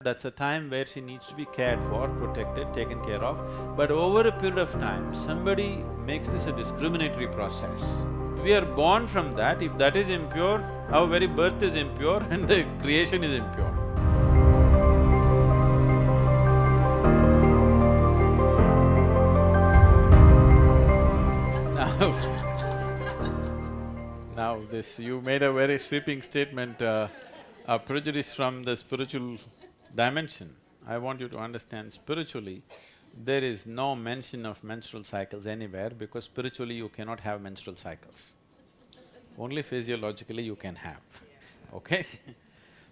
That's a time where she needs to be cared for, protected, taken care of. But over a period of time, somebody makes this a discriminatory process. We are born from that. If that is impure, our very birth is impure and the creation is impure. Now you made a very sweeping statement, a prejudice from the spiritual dimension. I want you to understand, spiritually, there is no mention of menstrual cycles anywhere because spiritually you cannot have menstrual cycles. Only physiologically you can have, okay?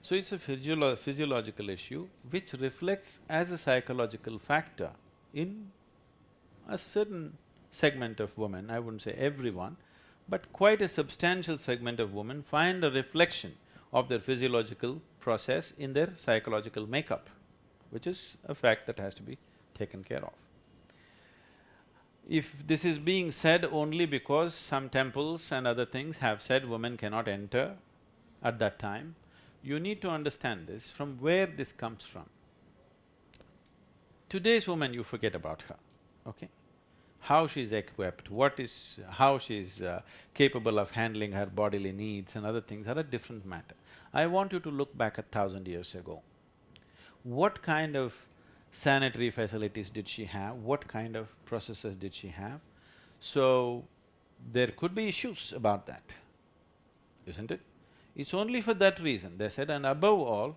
So it's a physiological issue which reflects as a psychological factor in a certain segment of women, I wouldn't say everyone, but quite a substantial segment of women find a reflection of their physiological process in their psychological makeup, which is a fact that has to be taken care of. If this is being said only because some temples and other things have said women cannot enter at that time, you need to understand this, from where this comes from. Today's woman, you forget about her, okay? How she's equipped, how she's capable of handling her bodily needs and other things are a different matter. I want you to look back 1,000 years ago. What kind of sanitary facilities did she have? What kind of processes did she have? So, there could be issues about that, isn't it? It's only for that reason, they said, and above all,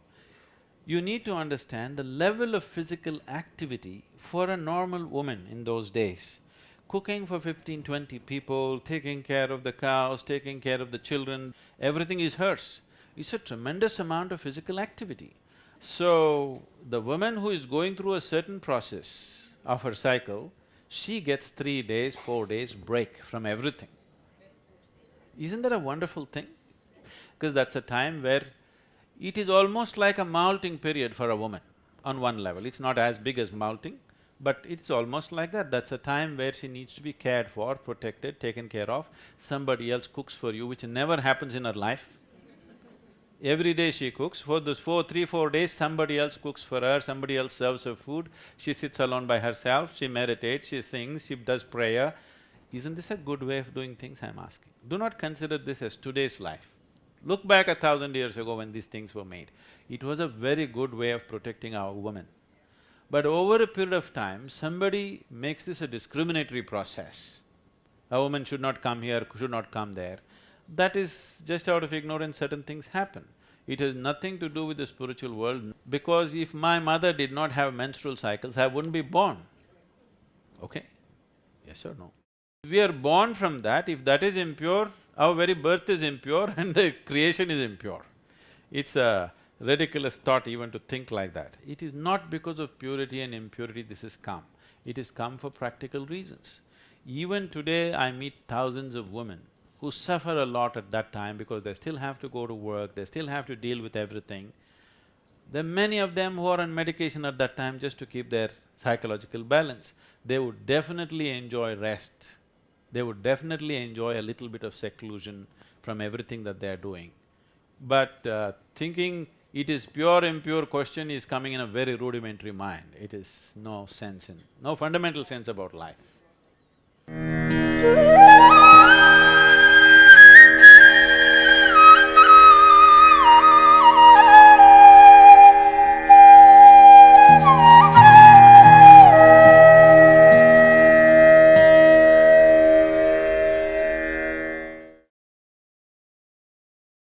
you need to understand the level of physical activity for a normal woman in those days. Cooking for 15, 20 people, taking care of the cows, taking care of the children, everything is hers. It's a tremendous amount of physical activity. So, the woman who is going through a certain process of her cycle, she gets 3 days, 4 days break from everything. Isn't that a wonderful thing? Because that's a time where it is almost like a molting period for a woman on one level. It's not as big as molting, but it's almost like that. That's a time where she needs to be cared for, protected, taken care of. Somebody else cooks for you, which never happens in her life. Every day she cooks. For those 3-4 days, somebody else cooks for her, somebody else serves her food. She sits alone by herself, she meditates, she sings, she does prayer. Isn't this a good way of doing things, I'm asking? Do not consider this as today's life. Look back 1,000 years ago when these things were made. It was a very good way of protecting our women. But over a period of time, somebody makes this a discriminatory process. A woman should not come here, should not come there. That is just out of ignorance, certain things happen. It has nothing to do with the spiritual world, because if my mother did not have menstrual cycles, I wouldn't be born, okay? Yes or no? We are born from that. If that is impure, our very birth is impure and the creation is impure. It's a ridiculous thought even to think like that. It is not because of purity and impurity this has come. It has come for practical reasons. Even today, I meet thousands of women who suffer a lot at that time because they still have to go to work, they still have to deal with everything. There are many of them who are on medication at that time just to keep their psychological balance. They would definitely enjoy rest. They would definitely enjoy a little bit of seclusion from everything that they are doing. But thinking it is pure, impure question is coming in a very rudimentary mind. It is no fundamental sense about life.